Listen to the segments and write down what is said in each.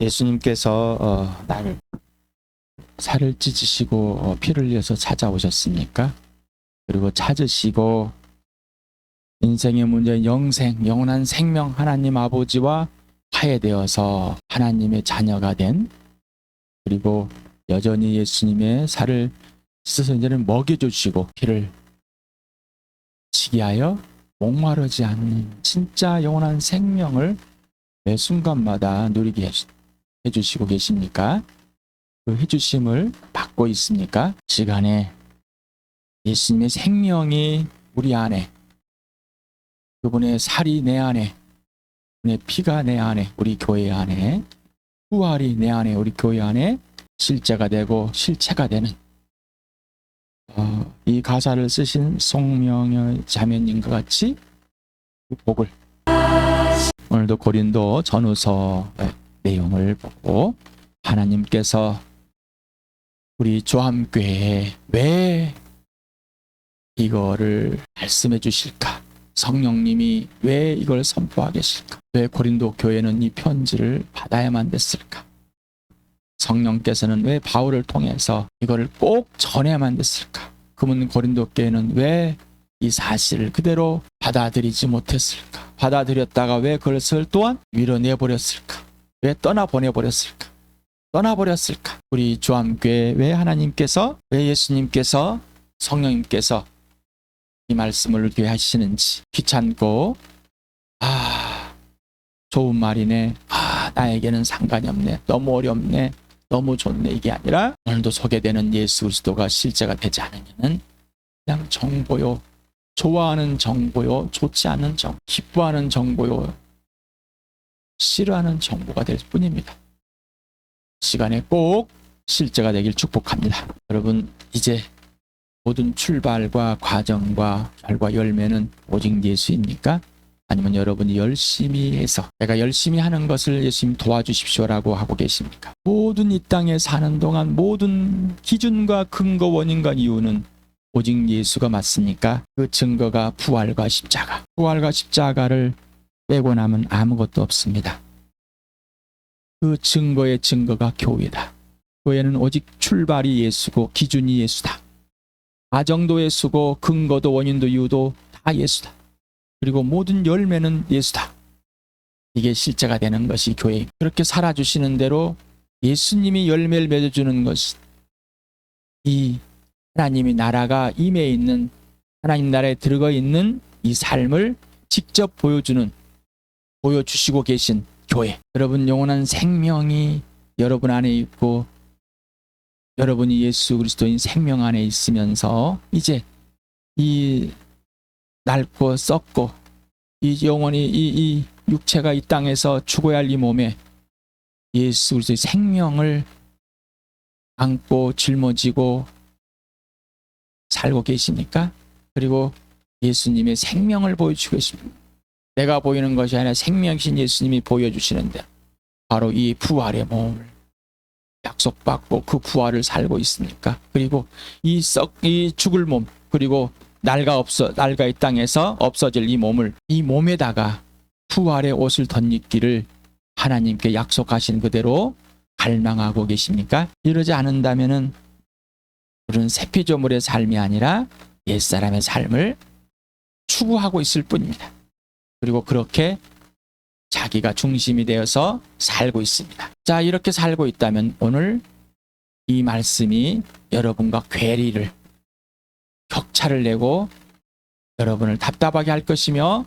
예수님께서 나를 살을 찢으시고 피를 흘려서 찾아오셨습니까? 그리고 찾으시고 인생의 문제인 영생, 영원한 생명 하나님 아버지와 화해되어서 하나님의 자녀가 된, 그리고 여전히 예수님의 살을 찢어서 이제는 먹여주시고 피를 지게 하여 목마르지 않는 진짜 영원한 생명을 매 순간마다 누리게 해주시고 계십니까? 그 해주심을 받고 있습니까? 시간에 예수님의 생명이 우리 안에, 그분의 살이 내 안에, 그분의 피가 내 안에, 우리 교회 안에, 부활이 내 안에, 우리 교회 안에 실제가 되고 실체가 되는 이 가사를 쓰신 송명의 자매님과 같이 그 복을, 오늘도 고린도 전후서 내용을 보고 하나님께서 우리 조함교회에 왜 이거를 말씀해 주실까? 성령님이 왜 이걸 선포하게 계실까? 왜 고린도 교회는 이 편지를 받아야만 됐을까? 성령께서는 왜 바울을 통해서 이거를 꼭 전해야만 됐을까? 그러면 고린도 교회는 왜 이 사실을 그대로 받아들이지 못했을까? 받아들였다가 왜 그것을 또한 밀어내버렸을까? 왜 떠나보내버렸을까? 떠나버렸을까? 우리 조함교회 왜 하나님께서, 왜 예수님께서, 성령님께서 이 말씀을 이렇게 하시는지, 귀찮고 좋은 말이네, 나에게는 상관이 없네, 너무 어렵네, 너무 좋네, 이게 아니라 오늘도 소개되는 예수 그리스도가 실제가 되지 않으면 그냥 정보요, 좋아하는 정보요, 좋지 않은 정보, 기뻐하는 정보요, 싫어하는 정보가 될 뿐입니다. 시간에 꼭 실제가 되길 축복합니다. 여러분, 이제 모든 출발과 과정과 결과 열매는 오직 예수입니까? 아니면 여러분이 열심히 해서 내가 열심히 하는 것을 예수님 도와주십시오라고 하고 계십니까? 모든 이 땅에 사는 동안 모든 기준과 근거, 원인과 이유는 오직 예수가 맞습니까? 그 증거가 부활과 십자가. 부활과 십자가를 빼고 나면 아무것도 없습니다. 그 증거의 증거가 교회다. 교회는 오직 출발이 예수고 기준이 예수다. 과정도 예수고 근거도 원인도 이유도 다 예수다. 그리고 모든 열매는 예수다. 이게 실제가 되는 것이 교회. 그렇게 살아주시는 대로 예수님이 열매를 맺어주는 것이 이 하나님의 나라가 임해 있는, 하나님 나라에 들어가 있는 이 삶을 직접 보여주시고 계신 교회. 여러분, 영원한 생명이 여러분 안에 있고 여러분이 예수 그리스도인 생명 안에 있으면서 이제 이 낡고 썩고 이 영원히 이 육체가 이 땅에서 죽어야 할 이 몸에 예수 그리스도의 생명을 안고 짊어지고 살고 계십니까? 그리고 예수님의 생명을 보여주고 계십니다. 내가 보이는 것이 아니라 생명이신 예수님이 보여주시는데 바로 이 부활의 몸을 약속받고 그 부활을 살고 있습니까? 그리고 이 죽을 몸, 그리고 낡아 이 땅에서 없어질 이 몸을, 이 몸에다가 부활의 옷을 덧입기를 하나님께 약속하신 그대로 갈망하고 계십니까? 이러지 않는다면은 우리는 새피조물의 삶이 아니라 옛사람의 삶을 추구하고 있을 뿐입니다. 그리고 그렇게 자기가 중심이 되어서 살고 있습니다. 자, 이렇게 살고 있다면 오늘 이 말씀이 여러분과 괴리를, 격차를 내고 여러분을 답답하게 할 것이며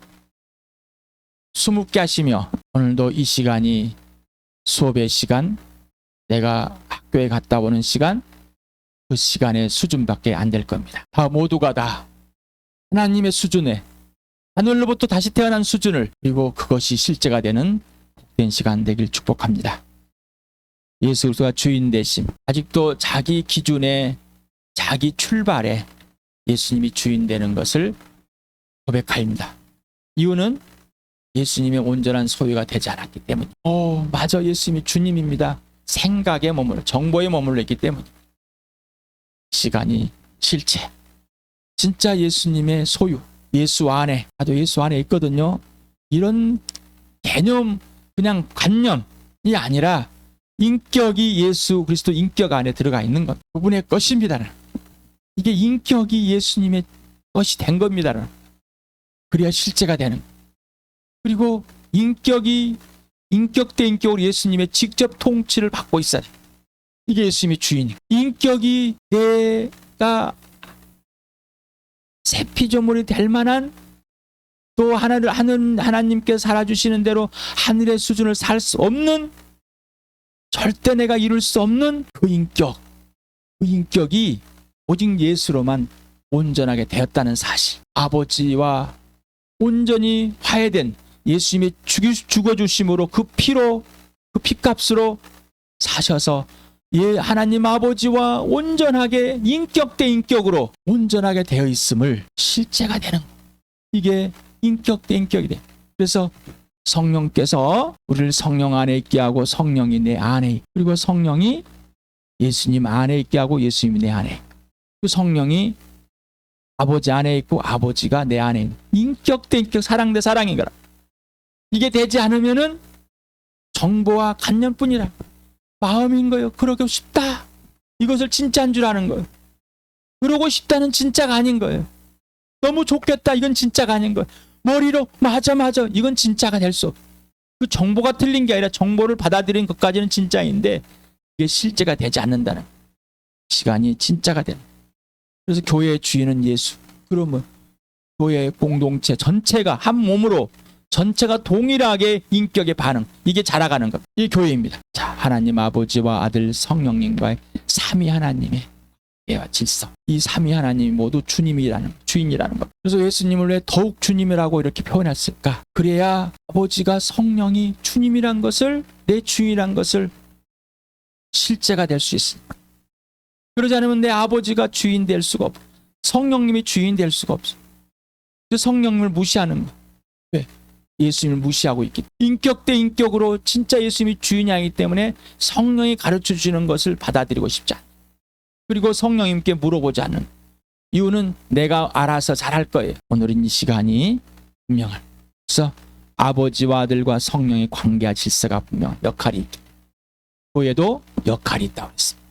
수묵게 하시며, 오늘도 이 시간이 수업의 시간, 내가 학교에 갔다 오는 시간, 그 시간의 수준밖에 안 될 겁니다. 다 모두가 다 하나님의 수준에, 하늘로부터 다시 태어난 수준을, 그리고 그것이 실제가 되는 복된 시간 되길 축복합니다. 예수 그리스도가 주인 되심, 아직도 자기 기준에, 자기 출발에 예수님이 주인 되는 것을 고백합니다. 이유는 예수님의 온전한 소유가 되지 않았기 때문입니다. 맞아, 예수님이 주님입니다. 생각에 머물러, 정보에 머물러 있기 때문입니다. 시간이 실체, 진짜 예수님의 소유, 예수 안에, 나도 예수 안에 있거든요. 이런 개념, 그냥 관념이 아니라 인격이 예수 그리스도 인격 안에 들어가 있는 것. 그분의 것입니다. 이게 인격이 예수님의 것이 된 겁니다. 그래야 실제가 되는 것. 그리고 인격이 인격 대 인격으로 예수님의 직접 통치를 받고 있어야 돼. 이게 예수님의 주인이고, 인격이 내가 새 피조물이 될 만한, 또 하나님께서 살아주시는 대로 하늘의 수준을 살 수 없는, 절대 내가 이룰 수 없는 그 인격이 오직 예수로만 온전하게 되었다는 사실. 아버지와 온전히 화해된 예수님의 죽어주심으로 그 피로, 그 피값으로 사셔서 하나님 아버지와 온전하게 인격 대 인격으로 온전하게 되어 있음을 실제가 되는 것. 이게 인격 대 인격이 돼. 그래서 성령께서 우리를 성령 안에 있게 하고 성령이 내 안에, 그리고 성령이 예수님 안에 있게 하고 예수님이 내 안에, 그 성령이 아버지 안에 있고 아버지가 내 안에 있는, 인격 대 인격, 사랑 대 사랑인 거라. 이게 되지 않으면은 정보와 관념뿐이라 마음인 거예요. 그러고 싶다, 이것을 진짜인 줄 아는 거예요. 그러고 싶다는 진짜가 아닌 거예요. 너무 좋겠다, 이건 진짜가 아닌 거예요. 머리로 맞아 이건 진짜가 될 수 없어. 그 정보가 틀린 게 아니라 정보를 받아들인 것까지는 진짜인데 이게 실제가 되지 않는다는 시간이 진짜가 되는. 그래서 교회의 주인은 예수. 그러면 교회의 공동체 전체가 한 몸으로, 전체가 동일하게 인격의 반응, 이게 자라가는 것. 이게 교회입니다. 자, 하나님 아버지와 아들 성령님과의 삼위 하나님의 예와 질서, 이 삼위 하나님이 모두 주님이라는, 주인이라는 것. 그래서 예수님을 왜 더욱 주님이라고 이렇게 표현했을까? 그래야 아버지가, 성령이 주님이란 것을, 내 주인이란 것을 실제가 될 수 있습니다. 그러지 않으면 내 아버지가 주인 될 수가 없고 성령님이 주인 될 수가 없어. 성령님을 무시하는 거. 왜? 예수님을 무시하고 있기. 인격 대 인격으로 진짜 예수님이 주인이 아니기 때문에 성령이 가르쳐 주시는 것을 받아들이고 싶지 않아. 그리고 성령님께 물어보지 않는 이유는 내가 알아서 잘할 거예요. 오늘은 이 시간이 분명한. 그래서 아버지와 아들과 성령의 관계와 질서가 분명, 역할이 있기. 교회도 역할이 있다고 했습니다.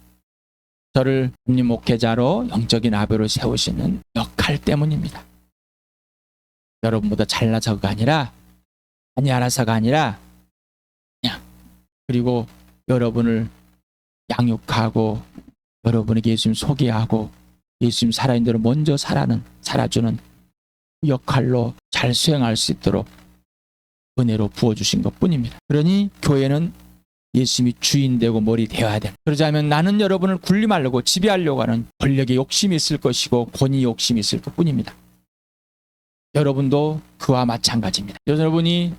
저를 국립 목회자로 영적인 아버로 세우시는 역할 때문입니다. 여러분보다 잘나서가 아니라, 아니 알아서가 아니라 그냥, 그리고 여러분을 양육하고 여러분에게 예수님 소개하고 예수님 살아있는 대로 먼저 살아주는 역할로 잘 수행할 수 있도록 은혜로 부어주신 것뿐입니다. 그러니 교회는 예수님이 주인 되고 머리 되어야 돼. 그러지 않으면 나는 여러분을 군림하려고, 지배하려고 하는 권력의 욕심이 있을 것이고 권위 욕심이 있을 것뿐입니다. 여러분도 그와 마찬가지입니다. 여러분이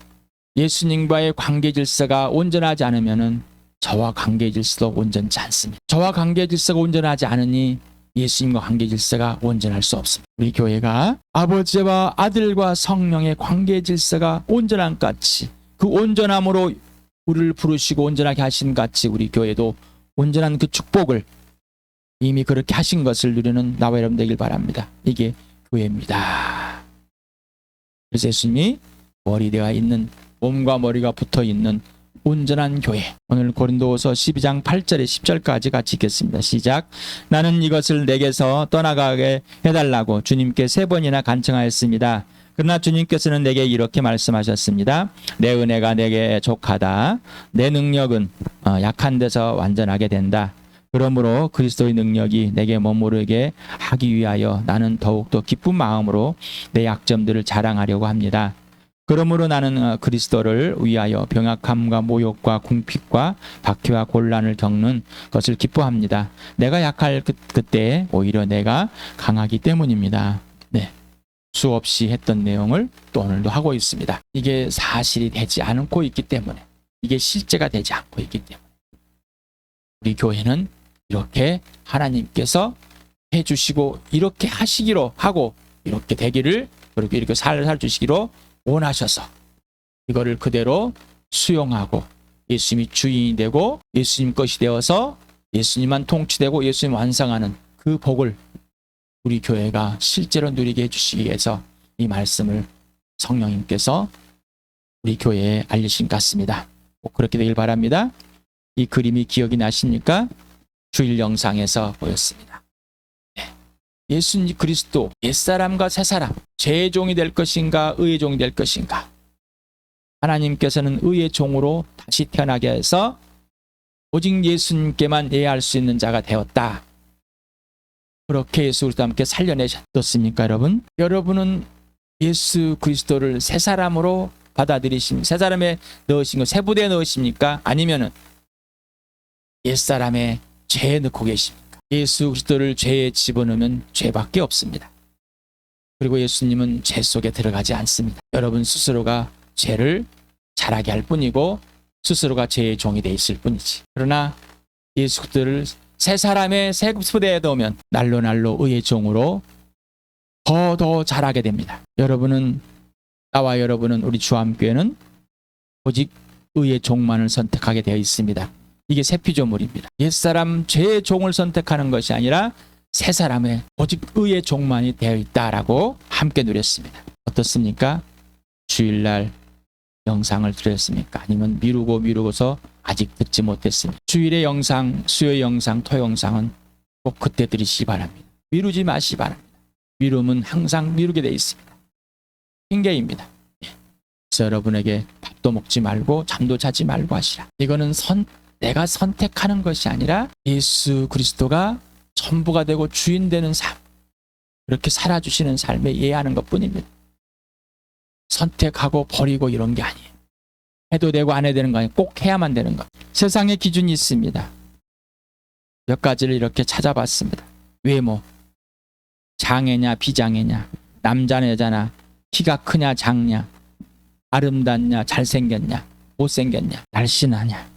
예수님과의 관계 질서가 온전하지 않으면은 저와 관계 질서도 온전치 않습니다. 저와 관계 질서가 온전하지 않으니 예수님과 관계 질서가 온전할 수 없습니다. 우리 교회가 아버지와 아들과 성령의 관계 질서가 온전한 것 같이, 그 온전함으로 우리를 부르시고 온전하게 하신 같이 우리 교회도 온전한 그 축복을 이미 그렇게 하신 것을 누리는 나와 여러분 되길 바랍니다. 이게 교회입니다. 그래서 예수님이 머리가 있는, 몸과 머리가 붙어있는 온전한 교회. 오늘 고린도후서 12장 8절에 10절까지 같이 읽겠습니다. 시작. 나는 이것을 내게서 떠나가게 해달라고 주님께 3번이나 간청하였습니다. 그러나 주님께서는 내게 이렇게 말씀하셨습니다. 내 은혜가 내게 족하다. 내 능력은 약한 데서 완전하게 된다. 그러므로 그리스도의 능력이 내게 머무르게 하기 위하여 나는 더욱더 기쁜 마음으로 내 약점들을 자랑하려고 합니다. 그러므로 나는 그리스도를 위하여 병약함과 모욕과 궁핍과 박해와 곤란을 겪는 것을 기뻐합니다. 내가 약할 그때 오히려 내가 강하기 때문입니다. 네, 수없이 했던 내용을 또 오늘도 하고 있습니다. 이게 사실이 되지 않고 있기 때문에, 이게 실제가 되지 않고 있기 때문에 우리 교회는 이렇게 하나님께서 해주시고 이렇게 하시기로 하고 이렇게 되기를, 그리고 이렇게 살주시기로 원하셔서 이거를 그대로 수용하고 예수님이 주인이 되고 예수님 것이 되어서 예수님만 통치되고 예수님 완성하는 그 복을 우리 교회가 실제로 누리게 해주시기 위해서 이 말씀을 성령님께서 우리 교회에 알리신 것 같습니다. 꼭 그렇게 되길 바랍니다. 이 그림이 기억이 나십니까? 주일 영상에서 보였습니다. 예수님 그리스도 옛사람과 새사람, 죄의 종이 될 것인가 의의 종이 될 것인가. 하나님께서는 의의 종으로 다시 태어나게 해서 오직 예수님께만 예할 수 있는 자가 되었다. 그렇게 예수 그리스도와 함께 살려내셨습니까, 여러분? 여러분은 예수 그리스도를 새 사람으로 받아들이십니까? 새 사람에 넣으신 거, 새 부대에 넣으십니까? 아니면은 옛 사람의 죄에 넣고 계십니까? 예수 그리스도를 죄에 집어넣으면 죄밖에 없습니다. 그리고 예수님은 죄 속에 들어가지 않습니다. 여러분 스스로가 죄를 잘하게 할 뿐이고 스스로가 죄의 종이 돼 있을 뿐이지. 그러나 예수 그리스도를 새 사람의 새 부대에 넣으면 날로 날로 의의 종으로 더 잘하게 됩니다. 나와 여러분은 우리 주암교회는 오직 의의 종만을 선택하게 되어 있습니다. 이게 새 피조물입니다. 옛사람 죄의 종을 선택하는 것이 아니라 새 사람의 오직 의의 종만이 되어 있다라고 함께 누렸습니다. 어떻습니까? 주일날 영상을 들었습니까? 아니면 미루고서 아직 듣지 못했습니다. 주일의 영상, 수요일 영상, 토 영상은 꼭 그때 들으시기 바랍니다. 미루지 마시기 바랍니다. 미루면 항상 미루게 되어 있습니다. 핑계입니다. 그래서 여러분에게 밥도 먹지 말고 잠도 자지 말고 하시라. 이거는 내가 선택하는 것이 아니라 예수 그리스도가 전부가 되고 주인 되는 삶, 그렇게 살아주시는 삶에 이해하는 것뿐입니다. 선택하고 버리고 이런 게 아니에요. 해도 되고 안 해도 되는 거 아니에요. 꼭 해야만 되는 것. 세상의 기준이 있습니다. 몇 가지를 이렇게 찾아봤습니다. 외모, 장애냐 비장애냐, 남자냐 여자냐, 키가 크냐 작냐, 아름답냐 잘생겼냐 못생겼냐, 날씬하냐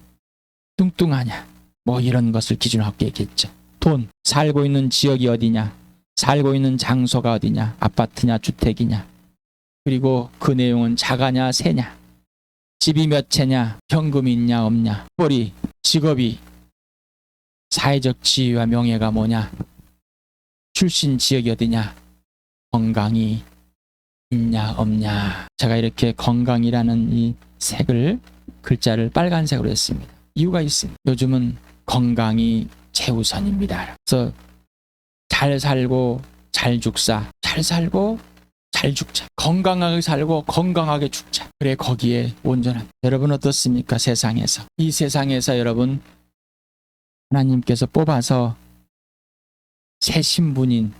뚱뚱하냐, 뭐 이런 것을 기준으로 하고 얘기했죠. 돈, 살고 있는 지역이 어디냐, 살고 있는 장소가 어디냐, 아파트냐 주택이냐, 그리고 그 내용은 자가냐 세냐, 집이 몇 채냐, 현금이 있냐 없냐, 벌이, 직업이, 사회적 지위와 명예가 뭐냐, 출신 지역이 어디냐, 건강이 있냐 없냐. 제가 이렇게 건강이라는 이 글자를 빨간색으로 했습니다. 이유가 있습니다. 요즘은 건강이 최우선입니다. 그래서 잘 살고 잘 죽자, 잘 살고 잘 죽자, 건강하게 살고 건강하게 죽자. 그래 거기에 온전한. 여러분 어떻습니까? 세상에서, 이 세상에서 여러분 하나님께서 뽑아서 새 신분인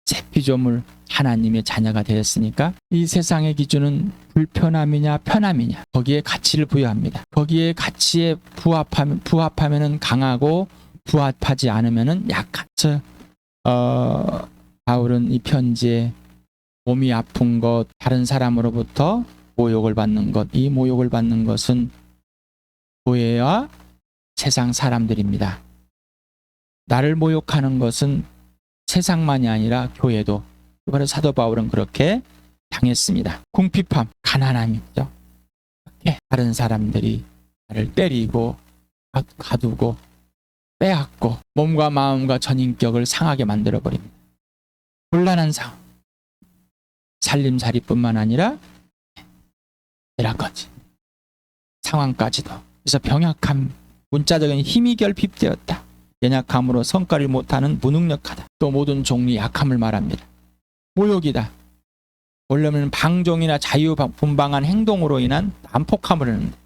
새 피조물 하나님의 자녀가 되었으니까 이 세상의 기준은 불편함이냐 편함이냐, 거기에 가치를 부여합니다. 거기에 가치에 부합하면은 강하고 부합하지 않으면은 약한. 바울은 이 편지에 몸이 아픈 것, 다른 사람으로부터 모욕을 받는 것, 이 모욕을 받는 것은 교회와 세상 사람들입니다. 나를 모욕하는 것은 세상만이 아니라 교회도. 그래서 사도 바울은 그렇게 당했습니다. 궁핍함, 가난함이죠. 다른 사람들이 나를 때리고 가두고 빼앗고 몸과 마음과 전인격을 상하게 만들어버립니다. 곤란한 상황, 살림살이뿐만 아니라 내라까지 상황까지도. 그래서 병약함, 문자적인 힘이 결핍되었다. 연약함으로 성과를 못하는 무능력하다. 또 모든 종류의 약함을 말합니다. 모욕이다. 원래는 방종이나 자유분방한 행동으로 인한 난폭함을 하는데,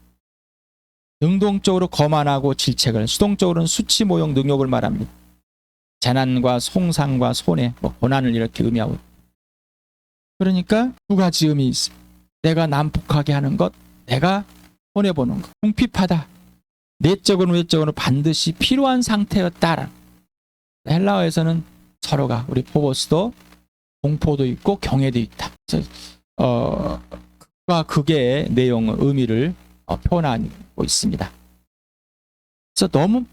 능동적으로 거만하고 질책을, 수동적으로는 수치, 모욕, 능욕을 말합니다. 재난과 송상과 손해, 고난을 이렇게 의미하고. 그러니까 두 가지 의미 있습니다. 내가 난폭하게 하는 것, 내가 손해보는 것. 궁핍하다. 내적으로 외적으로 반드시 필요한 상태였다. 헬라어에서는 서로가, 우리 포보스도 공포도 있고 경외도 있다. 극과 극의 내용, 의미를 표현하고 있습니다. 그래서 너무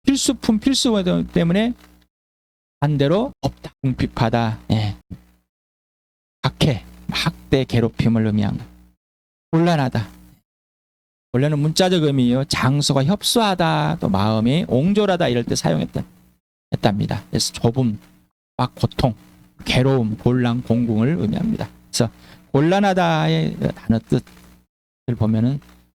필수품, 필수 때문에 반대로 없다. 궁핍하다. 예. 박해, 학대, 괴롭힘을 의미한 것. 곤란하다. 원래는 문자적 의미예요. 장소가 협소하다, 또 마음이 옹졸하다 이럴 때 사용했답니다. 그래서 좁음, 막 고통, 괴로움, 곤란, 공궁을 의미합니다. 그래서 곤란하다의 단어 뜻을 보면은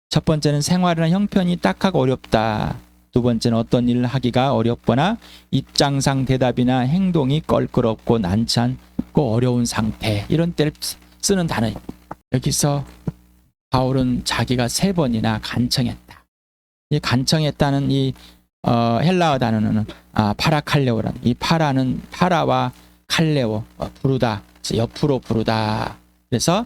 첫 번째는 생활이나 형편이 딱하고 어렵다. 두 번째는 어떤 일을 하기가 어렵거나 입장상 대답이나 행동이 껄끄럽고 난처하고 어려운 상태. 이런 때를 쓰는 단어입니다. 여기서 바울은 자기가 3번이나 간청했다. 이 간청했다는 이 헬라어 단어는 파라칼레오라는, 이 파라와 칼레오, 부르다, 옆으로 부르다. 그래서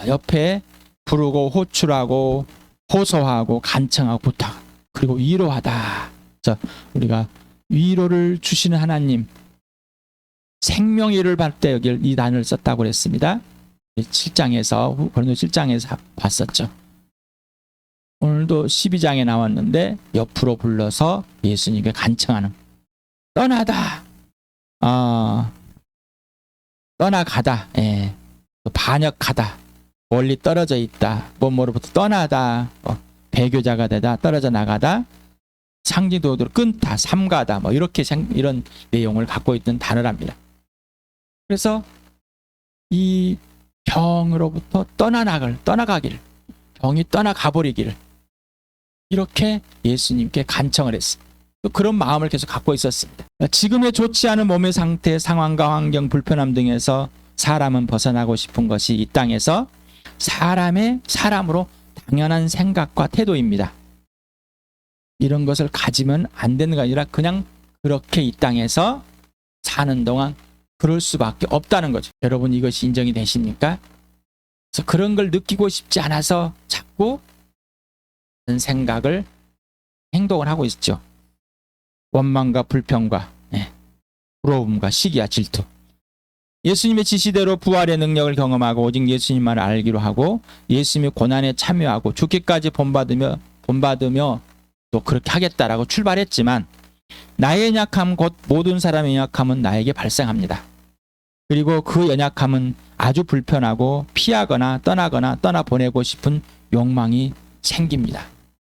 옆에 부르고 호출하고 호소하고 간청하고 부탁, 그리고 위로하다. 그래서 우리가 위로를 주시는 하나님, 생명의 위로를 받을 때 여기 이 단어를 썼다고 그랬습니다. 7장에서 고린도 7장에서 봤었죠. 오늘도 12장에 나왔는데 옆으로 불러서 예수님께 간청하는, 떠나다, 떠나가다, 또 반역하다, 멀리 떨어져 있다, 뭐뭐로부터 떠나다, 배교자가 되다, 떨어져 나가다, 상징도덕으로 끊다, 삼가다, 뭐 이렇게 이런 내용을 갖고 있는 단어랍니다. 그래서 이 병으로부터 떠나가길, 병이 떠나가버리기를 이렇게 예수님께 간청을 했습니다. 또 그런 마음을 계속 갖고 있었습니다. 지금의 좋지 않은 몸의 상태, 상황과 환경, 불편함 등에서 사람은 벗어나고 싶은 것이 이 땅에서 사람으로 당연한 생각과 태도입니다. 이런 것을 가지면 안 되는 게 아니라 그냥 그렇게 이 땅에서 사는 동안 그럴 수밖에 없다는 거죠. 여러분, 이것이 인정이 되십니까? 그래서 그런 걸 느끼고 싶지 않아서 자꾸 생각을, 행동을 하고 있죠. 원망과 불평과 부러움과 시기와 질투. 예수님의 지시대로 부활의 능력을 경험하고 오직 예수님만을 알기로 하고 예수님의 고난에 참여하고 죽기까지 본받으며 또 그렇게 하겠다라고 출발했지만 나의 연약함, 곧 모든 사람의 연약함은 나에게 발생합니다. 그리고 그 연약함은 아주 불편하고 피하거나 떠나보내고 싶은 욕망이 생깁니다.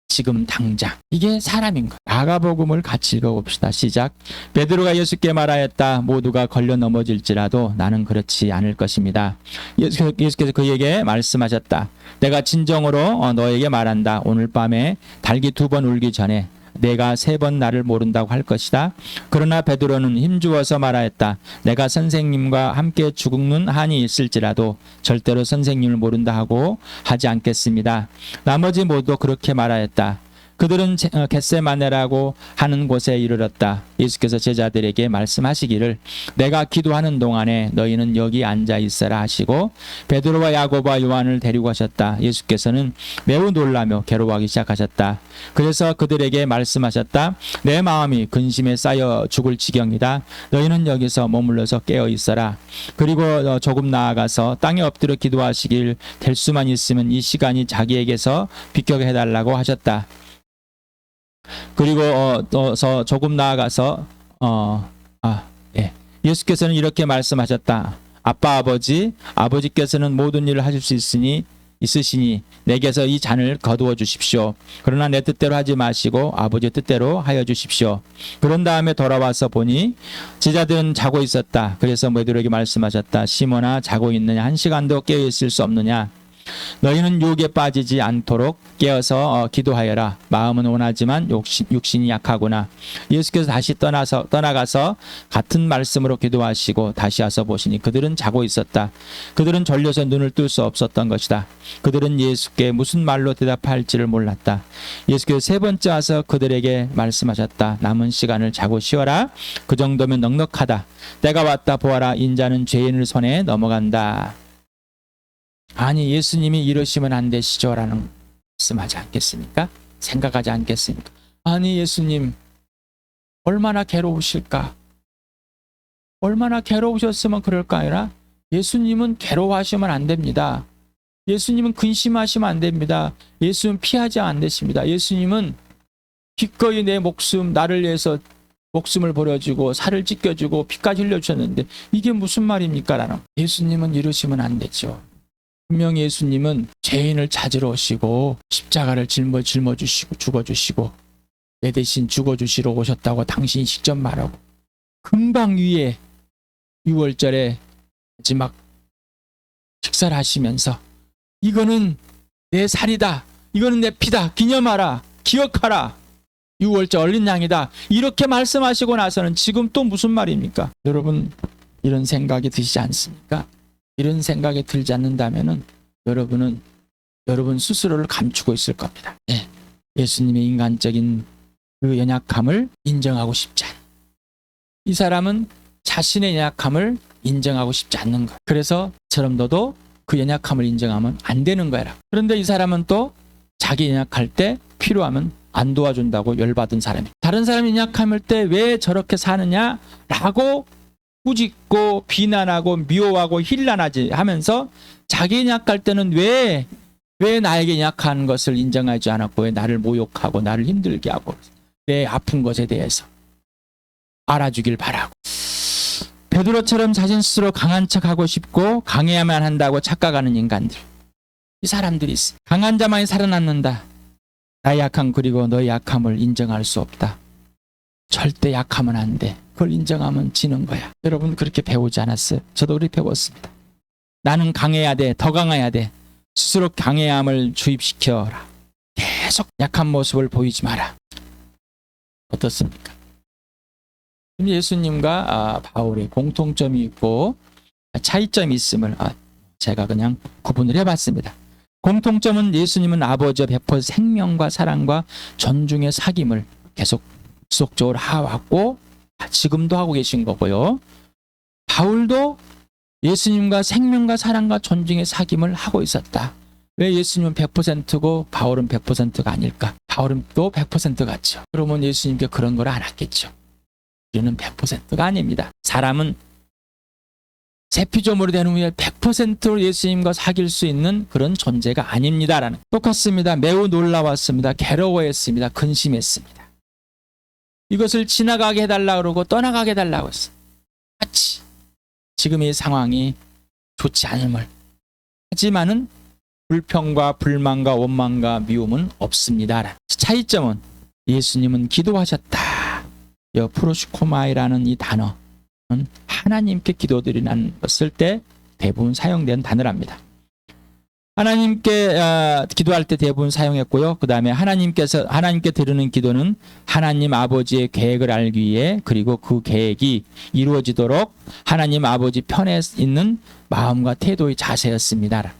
지금 당장. 이게 사람인 것. 마가복음을 같이 읽어봅시다. 시작. 베드로가 예수께 말하였다. 모두가 걸려 넘어질지라도 나는 그렇지 않을 것입니다. 예수께서 그에게 말씀하셨다. 내가 진정으로 너에게 말한다. 오늘 밤에 닭이 2번 울기 전에 내가 3번 나를 모른다고 할 것이다. 그러나 베드로는 힘주어서 말하였다. 내가 선생님과 함께 죽는 한이 있을지라도 절대로 선생님을 모른다 하고 하지 않겠습니다. 나머지 모두 그렇게 말하였다. 그들은 겟세마네라고 하는 곳에 이르렀다. 예수께서 제자들에게 말씀하시기를 내가 기도하는 동안에 너희는 여기 앉아 있어라 하시고 베드로와 야고보와 요한을 데리고 가셨다. 예수께서는 매우 놀라며 괴로워하기 시작하셨다. 그래서 그들에게 말씀하셨다. 내 마음이 근심에 쌓여 죽을 지경이다. 너희는 여기서 머물러서 깨어 있어라. 그리고 조금 나아가서 땅에 엎드려 기도하시길 될 수만 있으면 이 시간이 자기에게서 비켜게 해달라고 하셨다. 그리고 조금 나아가서 예수께서는 이렇게 말씀하셨다. 아빠 아버지께서는 모든 일을 하실 수 있으시니 내게서 이 잔을 거두어 주십시오. 그러나 내 뜻대로 하지 마시고 아버지의 뜻대로 하여 주십시오. 그런 다음에 돌아와서 보니 제자들은 자고 있었다. 그래서 베드로에게 말씀하셨다. 시몬아, 자고 있느냐? 1시간도 깨어 있을 수 없느냐? 너희는 유혹에 빠지지 않도록 깨어서 기도하여라. 마음은 원하지만 육신이 약하구나. 예수께서 다시 떠나가서 같은 말씀으로 기도하시고 다시 와서 보시니 그들은 자고 있었다. 그들은 졸려서 눈을 뜰 수 없었던 것이다. 그들은 예수께 무슨 말로 대답할지를 몰랐다. 예수께서 3번째 와서 그들에게 말씀하셨다. 남은 시간을 자고 쉬어라. 그 정도면 넉넉하다. 때가 왔다. 보아라. 인자는 죄인을 손에 넘어간다. 아니, 예수님이 이러시면 안 되시죠? 라는 말씀하지 않겠습니까? 생각하지 않겠습니까? 아니, 예수님 얼마나 괴로우실까? 얼마나 괴로우셨으면 그럴까? 아니라 예수님은 괴로워하시면 안 됩니다. 예수님은 근심하시면 안 됩니다. 예수님은 피하지 안 되십니다. 예수님은 기꺼이 내 목숨, 나를 위해서 목숨을 버려주고 살을 찢겨주고 피까지 흘려주셨는데 이게 무슨 말입니까? 라는. 예수님은 이러시면 안 되죠. 분명히 예수님은 죄인을 찾으러 오시고 십자가를 짊어주시고 죽어주시고 내 대신 죽어주시러 오셨다고 당신이 직접 말하고 금방 위에 6월절에 마지막 식사를 하시면서 이거는 내 살이다. 이거는 내 피다. 기념하라. 기억하라. 6월절 얼린 양이다. 이렇게 말씀하시고 나서는 지금 또 무슨 말입니까? 여러분 이런 생각이 드시지 않습니까? 이런 생각이 들지 않는다면은 여러분은 여러분 스스로를 감추고 있을 겁니다. 네. 예수님의 인간적인 그 연약함을 인정하고 싶지 않아요. 이 사람은 자신의 연약함을 인정하고 싶지 않는 거예요. 그래서 저럼 너도 그 연약함을 인정하면 안 되는 거야. 그런데 이 사람은 또 자기 연약할 때 필요하면 안 도와준다고 열받은 사람이. 다른 사람이 연약함일 때 왜 저렇게 사느냐라고 꾸짖고 비난하고 미워하고 힐난하지 하면서 자기 연약할 때는 왜 나에게 연약한 것을 인정하지 않았고 왜 나를 모욕하고 나를 힘들게 하고 내 아픈 것에 대해서 알아주길 바라고. 베드로처럼 자신 스스로 강한 척하고 싶고 강해야만 한다고 착각하는 인간들. 이 사람들이 있어. 강한 자만이 살아남는다. 나의 약함 그리고 너의 약함을 인정할 수 없다. 절대 약하면 안 돼. 그걸 인정하면 지는 거야. 여러분 그렇게 배우지 않았어요? 저도 그렇게 배웠습니다. 나는 강해야 돼. 더 강해야 돼. 스스로 강해함을 주입시켜라. 계속 약한 모습을 보이지 마라. 어떻습니까? 예수님과 바울의 공통점이 있고 차이점이 있음을 제가 그냥 구분을 해봤습니다. 공통점은 예수님은 아버지와 베풀 생명과 사랑과 존중의 사귐을 계속 지속적으로 해왔고 지금도 하고 계신 거고요. 바울도 예수님과 생명과 사랑과 존중의 사귐을 하고 있었다. 왜 예수님은 100%고 바울은 100%가 아닐까? 바울은 또 100% 같죠. 그러면 예수님께 그런 걸 안 했겠죠. 우리는 100%가 아닙니다. 사람은 세피조물이 되는 후에 100%로 예수님과 사귈 수 있는 그런 존재가 아닙니다라는. 똑같습니다. 매우 놀라웠습니다. 괴로워했습니다. 근심했습니다. 이것을 지나가게 해달라고 그러고 떠나가게 해달라고 했어요. 마치 지금의 상황이 좋지 않음을. 하지만은 불평과 불만과 원망과 미움은 없습니다. 차이점은 예수님은 기도하셨다. 프로시코마이라는 이 단어는 하나님께 기도드리는 것을 때 대부분 사용된 단어랍니다. 하나님께 기도할 때 대부분 사용했고요. 그 다음에 하나님께 드리는 기도는 하나님 아버지의 계획을 알기 위해 그리고 그 계획이 이루어지도록 하나님 아버지 편에 있는 마음과 태도의 자세였습니다.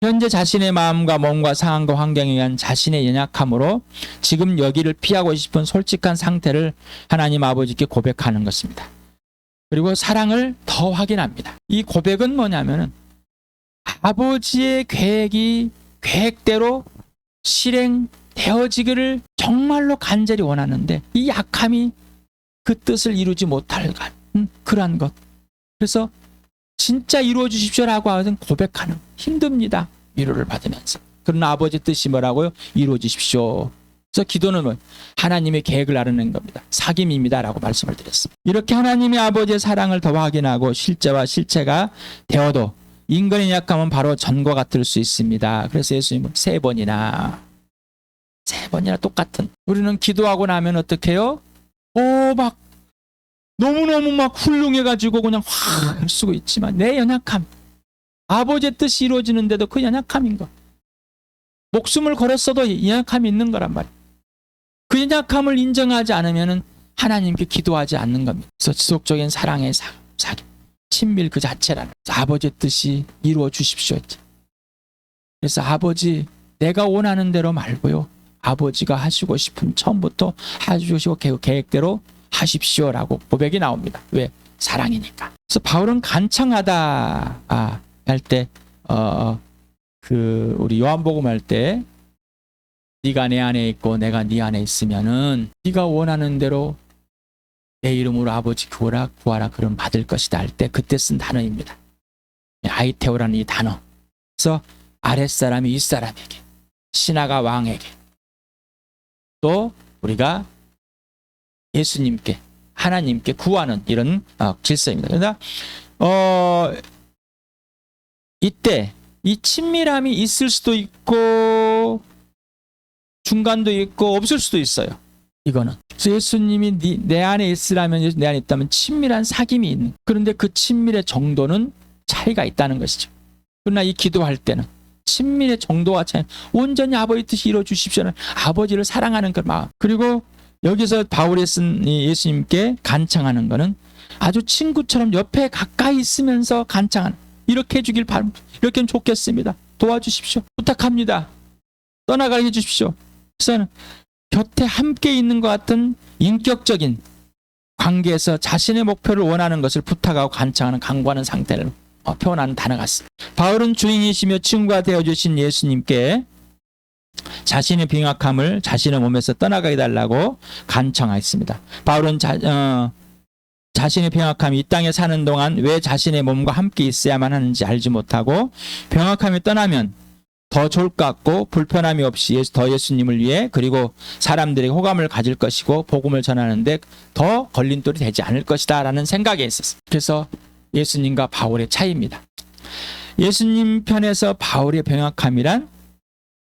현재 자신의 마음과 몸과 상황과 환경에 의한 자신의 연약함으로 지금 여기를 피하고 싶은 솔직한 상태를 하나님 아버지께 고백하는 것입니다. 그리고 사랑을 더 확인합니다. 이 고백은 뭐냐면은 아버지의 계획대로 실행되어지기를 정말로 간절히 원하는데 이 약함이 그 뜻을 이루지 못할 그러한 것. 그래서 진짜 이루어 주십시오라고 하는 고백하는 힘듭니다. 위로를 받으면서. 그러나 아버지 뜻이 뭐라고요? 이루어 주십시오. 그래서 기도는 뭐 하나님의 계획을 알아낸 겁니다. 사귐입니다라고 말씀을 드렸습니다. 이렇게 하나님의 아버지의 사랑을 더 확인하고 실제와 실체가 되어도 인간의 약함은 바로 전과 같을 수 있습니다. 그래서 예수님은 세 번이나 똑같은. 우리는 기도하고 나면 어떻게 해요? 막 너무너무 막 훌륭해가지고 그냥 확 쓰고 있지만 내 연약함, 아버지의 뜻이 이루어지는데도 그 연약함인 거. 목숨을 걸었어도 연약함이 있는 거란 말이에요. 그 연약함을 인정하지 않으면 하나님께 기도하지 않는 겁니다. 그래서 지속적인 사랑의 사귐, 친밀 그 자체라는 아버지의 뜻이 이루어 주십시오. 그래서 아버지 내가 원하는 대로 말고요. 아버지가 하시고 싶은 처음부터 하시고 계획대로 하십시오라고 고백이 나옵니다. 왜? 사랑이니까. 그래서 바울은 간청하다 할 때 우리 요한복음 할 때 네가 내 안에 있고 내가 네 안에 있으면은 네가 원하는 대로 내 이름으로 아버지 구하라 그럼 받을 것이다 할 때 그때 쓴 단어입니다. 아이테오라는 이 단어. 그래서 아랫사람이 윗사람에게, 신하가 왕에게, 또 우리가 예수님께, 하나님께 구하는 이런 질서입니다. 그러나 이때 이 친밀함이 있을 수도 있고 중간도 있고 없을 수도 있어요. 이거는. 그래서 예수님이 내 안에 있으라면, 내 안에 있다면 친밀한 사귐이 있는. 그런데 그 친밀의 정도는 차이가 있다는 것이죠. 그러나 이 기도할 때는 친밀의 정도와 차이, 온전히 아버지 뜻이 이루어 주십시오는 아버지를 사랑하는 그 마음. 그리고 여기서 바울이 쓴 예수님께 간청하는 거는 아주 친구처럼 옆에 가까이 있으면서 간청하는, 이렇게 해주길 바랍니다. 이렇게 하면 좋겠습니다. 도와주십시오. 부탁합니다. 떠나가게 해주십시오. 그래서 곁에 함께 있는 것 같은 인격적인 관계에서 자신의 목표를 원하는 것을 부탁하고 간청하는, 간구하는 상태를 표현하는 단어 같습니다. 바울은 주인이시며 친구가 되어주신 예수님께 자신의 빙약함을 자신의 몸에서 떠나가게 해달라고 간청하였습니다. 바울은 자신의 병약함이 이 땅에 사는 동안 왜 자신의 몸과 함께 있어야만 하는지 알지 못하고 병약함이 떠나면 더 좋을 것 같고 불편함이 없이 더 예수님을 위해 그리고 사람들에게 호감을 가질 것이고 복음을 전하는데 더 걸림돌이 되지 않을 것이다 라는 생각에 있었어요. 그래서 예수님과 바울의 차이입니다. 예수님 편에서 바울의 병약함이란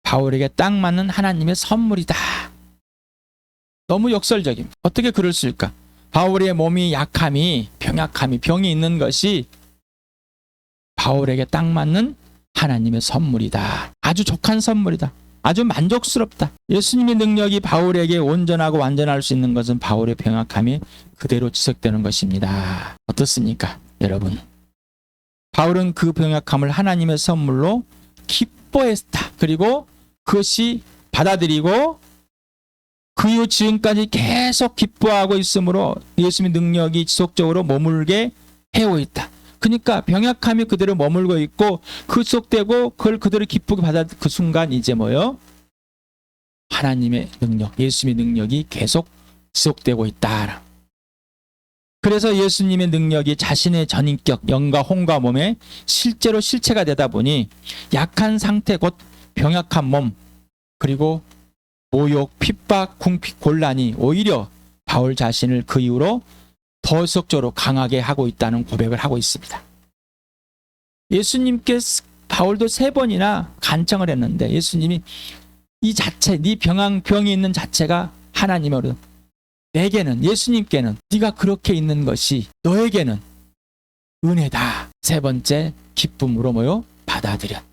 바울에게 딱 맞는 하나님의 선물이다. 너무 역설적입니다. 어떻게 그럴 수 있을까? 바울의 몸이 약함이, 병약함이, 병이 있는 것이 바울에게 딱 맞는 하나님의 선물이다. 아주 족한 선물이다. 아주 만족스럽다. 예수님의 능력이 바울에게 온전하고 완전할 수 있는 것은 바울의 병약함이 그대로 지속되는 것입니다. 어떻습니까, 여러분? 바울은 그 병약함을 하나님의 선물로 기뻐했다. 그리고 그것이 받아들이고 그 이후 지금까지 계속 기뻐하고 있으므로 예수님의 능력이 지속적으로 머물게 해오고 있다. 그러니까 병약함이 그대로 머물고 있고 그 속되고 그걸 그대로 기쁘게 받아 그 순간 이제 뭐요? 하나님의 능력, 예수님의 능력이 계속 지속되고 있다. 그래서 예수님의 능력이 자신의 전인격, 영과 혼과 몸에 실제로 실체가 되다 보니 약한 상태 곧 병약한 몸 그리고 모욕, 핍박, 궁핍, 곤란이 오히려 바울 자신을 그 이후로 더 지속적으로 강하게 하고 있다는 고백을 하고 있습니다. 예수님께 바울도 3번이나 간청을 했는데 예수님이 이 자체, 네 병이 있는 자체가 하나님으로 내게는, 예수님께는 네가 그렇게 있는 것이 너에게는 은혜다. 3번째 기쁨으로 뭐요? 받아들였다.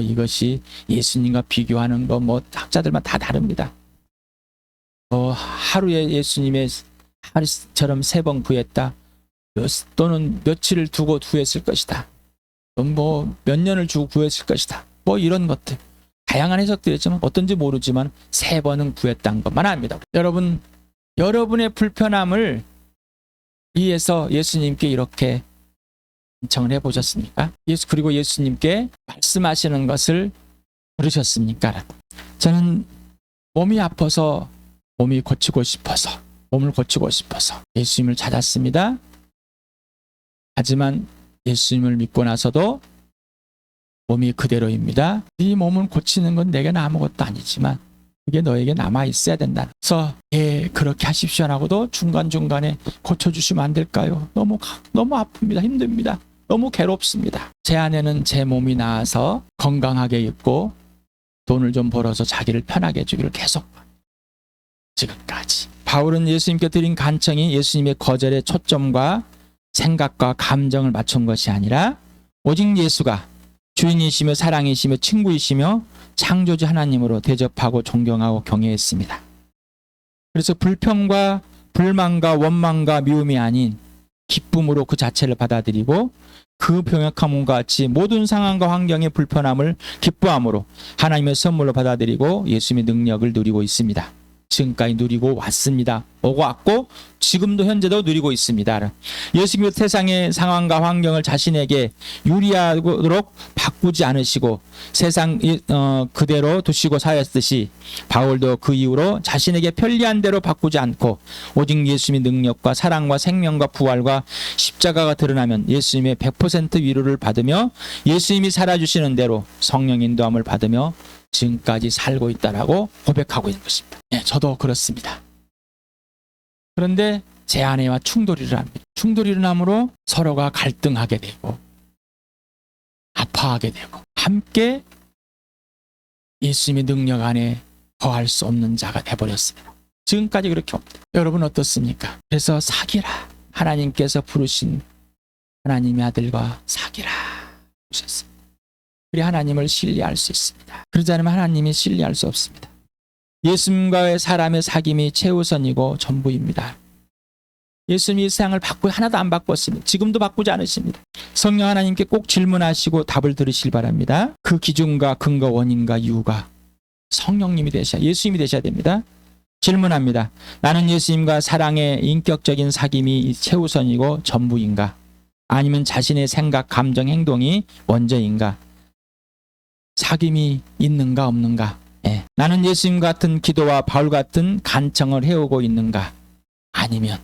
이것이 예수님과 비교하는 거 학자들만 다 다릅니다. 하루에 예수님의 하루처럼 3번 구했다. 또는 며칠을 두고 구했을 것이다. 몇 년을 주고 구했을 것이다. 이런 것들. 다양한 해석들이 있지만 어떤지 모르지만 3번은 구했다는 것만 압니다. 여러분, 여러분의 불편함을 위해서 예수님께 이렇게 신청을 해보셨습니까? 그리고 예수님께 말씀하시는 것을 들으셨습니까? 저는 몸이 아파서 몸을 고치고 싶어서 예수님을 찾았습니다. 하지만 예수님을 믿고 나서도 몸이 그대로입니다. 네 몸을 고치는 건 내게는 아무것도 아니지만 그게 너에게 남아있어야 된다. 그래서 그렇게 하십시오라고도 중간중간에 고쳐주시면 안 될까요? 너무 아픕니다. 힘듭니다. 너무 괴롭습니다. 제 아내는 제 몸이 나아서 건강하게 있고 돈을 좀 벌어서 자기를 편하게 해주기를 계속 지금까지. 바울은 예수님께 드린 간청이 예수님의 거절에 초점과 생각과 감정을 맞춘 것이 아니라 오직 예수가 주인이시며 사랑이시며 친구이시며 창조주 하나님으로 대접하고 존경하고 경외했습니다. 그래서 불평과 불만과 원망과 미움이 아닌 기쁨으로 그 자체를 받아들이고 그 병약함과 같이 모든 상황과 환경의 불편함을 기뻐함으로 하나님의 선물로 받아들이고 예수님의 능력을 누리고 있습니다. 지금까지 누리고 왔습니다. 오고 왔고 지금도 현재도 누리고 있습니다. 예수님은 세상의 상황과 환경을 자신에게 유리하도록 바꾸지 않으시고 세상 그대로 두시고 사였듯이 바울도 그 이후로 자신에게 편리한 대로 바꾸지 않고 오직 예수님의 능력과 사랑과 생명과 부활과 십자가가 드러나면 예수님의 100% 위로를 받으며 예수님이 살아주시는 대로 성령 인도함을 받으며 지금까지 살고 있다라고 고백하고 있는 것입니다. 저도 그렇습니다. 그런데 제 아내와 충돌이 일어납니다. 충돌이 일어나므로 서로가 갈등하게 되고 아파하게 되고 함께 예수님의 능력 안에 거할 수 없는 자가 되어버렸습니다. 지금까지 그렇게 옵니다. 여러분 어떻습니까? 그래서 사귀라. 하나님께서 부르신 하나님의 아들과 사귀라. 부르셨습니다. 우리 하나님을 신뢰할 수 있습니다. 그러지 않으면 하나님이 신뢰할 수 없습니다. 예수님과의 사람의 사귐이 최우선이고 전부입니다. 예수님이 이 세상을 바꾸고 하나도 안 바꿨습니다. 지금도 바꾸지 않으십니다. 성령 하나님께 꼭 질문하시고 답을 들으시길 바랍니다. 그 기준과 근거, 원인과 이유가 성령님이 되셔야, 예수님이 되셔야 됩니다. 질문합니다. 나는 예수님과 사랑의 인격적인 사귐이 최우선이고 전부인가? 아니면 자신의 생각, 감정, 행동이 먼저인가? 사귐이 있는가 없는가? 예. 나는 예수님 같은 기도와 바울 같은 간청을 해오고 있는가? 아니면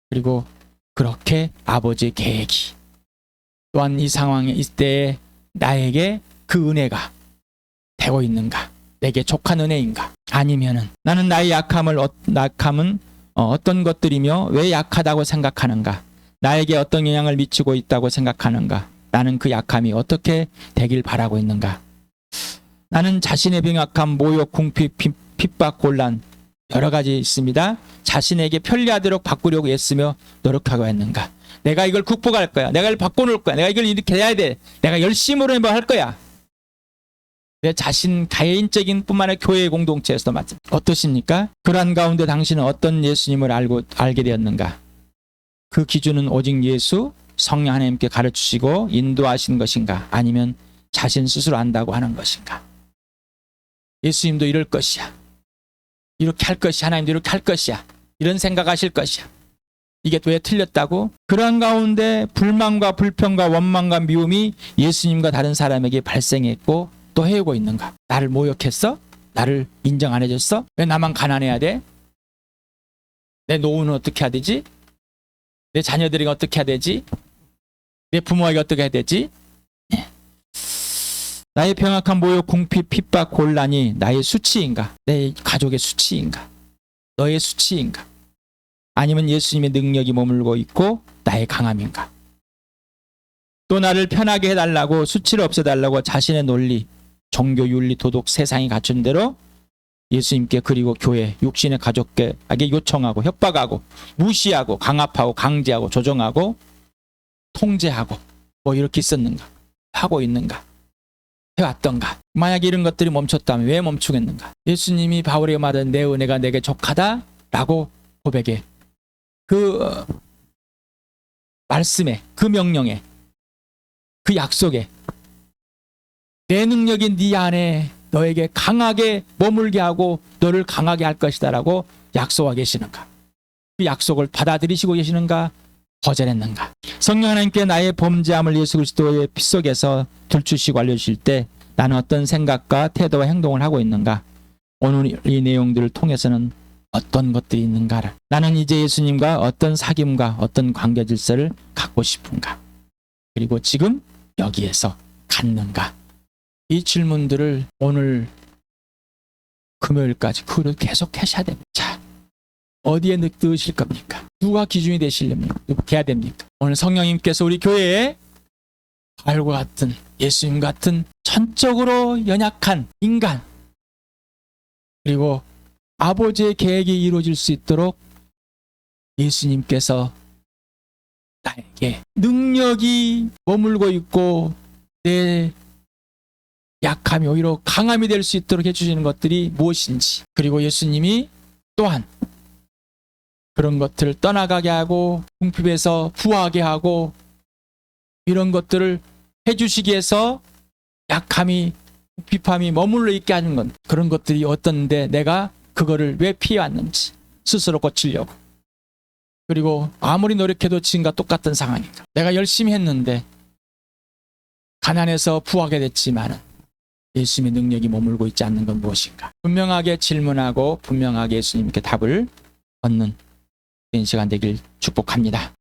그리고 그렇게 아버지의 계획이 또한 이 상황에 이때에 나에게 그 은혜가 되고 있는가? 내게 족한 은혜인가? 아니면은 나는 나의 약함은 어떤 것들이며 왜 약하다고 생각하는가? 나에게 어떤 영향을 미치고 있다고 생각하는가? 나는 그 약함이 어떻게 되길 바라고 있는가? 나는 자신의 병약함, 모욕, 궁핍, 핍박, 곤란 여러 가지 있습니다. 자신에게 편리하도록 바꾸려고 애쓰며 노력하고 있는가? 내가 이걸 극복할 거야. 내가 이걸 바꿔놓을 거야. 내가 이걸 이렇게 해야 돼. 내가 열심으로 할 거야. 내 자신 개인적인 뿐만 아니라 교회의 공동체에서도 마찬가지. 어떠십니까? 그러한 가운데 당신은 어떤 예수님을 알게 되었는가? 그 기준은 오직 예수, 성령 하나님께 가르치시고 인도하신 것인가? 아니면 자신 스스로 안다고 하는 것인가? 예수님도 이럴 것이야. 이렇게 할 것이야. 하나님도 이렇게 할 것이야. 이런 생각하실 것이야. 이게 왜 틀렸다고? 그러한 가운데 불만과 불평과 원망과 미움이 예수님과 다른 사람에게 발생했고 또 해오고 있는가? 나를 모욕했어? 나를 인정 안 해줬어? 왜 나만 가난해야 돼? 내 노후는 어떻게 해야 되지? 내 자녀들이 어떻게 해야 되지? 내 부모에게 어떻게 해야 되지? 나의 병약한 모욕, 궁핍, 핍박, 곤란이 나의 수치인가? 내 가족의 수치인가? 너의 수치인가? 아니면 예수님의 능력이 머물고 있고 나의 강함인가? 또 나를 편하게 해달라고, 수치를 없애달라고 자신의 논리, 종교, 윤리, 도덕, 세상이 갖춘 대로 예수님께 그리고 교회, 육신의 가족에게 요청하고 협박하고 무시하고 강압하고 강제하고 조종하고 통제하고 뭐 이렇게 있었는가? 하고 있는가? 해왔던가? 만약에 이런 것들이 멈췄다면 왜 멈추겠는가? 예수님이 바울에게 말한 내 은혜가 내게 족하다라고 고백해. 그 말씀에, 그 명령에, 그 약속에 내 능력이 네 안에 너에게 강하게 머물게 하고 너를 강하게 할 것이다라고 약속하고 계시는가? 그 약속을 받아들이시고 계시는가? 거절했는가? 성령 하나님께 나의 범죄함을 예수 그리스도의 피 속에서 들추시고 알려주실 때 나는 어떤 생각과 태도와 행동을 하고 있는가? 오늘 이 내용들을 통해서는 어떤 것들이 있는가를, 나는 이제 예수님과 어떤 사귐과 어떤 관계 질서를 갖고 싶은가? 그리고 지금 여기에서 갖는가? 이 질문들을 오늘 금요일까지 그걸 계속 하셔야 됩니다. 자, 어디에 넣으실 겁니까? 누가 기준이 되시려면 어떻게 해야 됩니까? 오늘 성령님께서 우리 교회에 바울과 같은, 예수님 같은 전적으로 연약한 인간, 그리고 아버지의 계획이 이루어질 수 있도록 예수님께서 나에게 능력이 머물고 있고 내 약함이 오히려 강함이 될 수 있도록 해주시는 것들이 무엇인지, 그리고 예수님이 또한 그런 것들을 떠나가게 하고 궁핍에서 부하게 하고 이런 것들을 해주시기 위해서 약함이, 궁핍함이 머물러 있게 하는 건 그런 것들이 어떤데 내가 그거를 왜 피해왔는지 스스로 고치려고, 그리고 아무리 노력해도 지금과 똑같은 상황인가? 내가 열심히 했는데 가난해서 부하게 됐지만은 예수님의 능력이 머물고 있지 않는 건 무엇인가? 분명하게 질문하고 분명하게 예수님께 답을 얻는 시간 되길 축복합니다.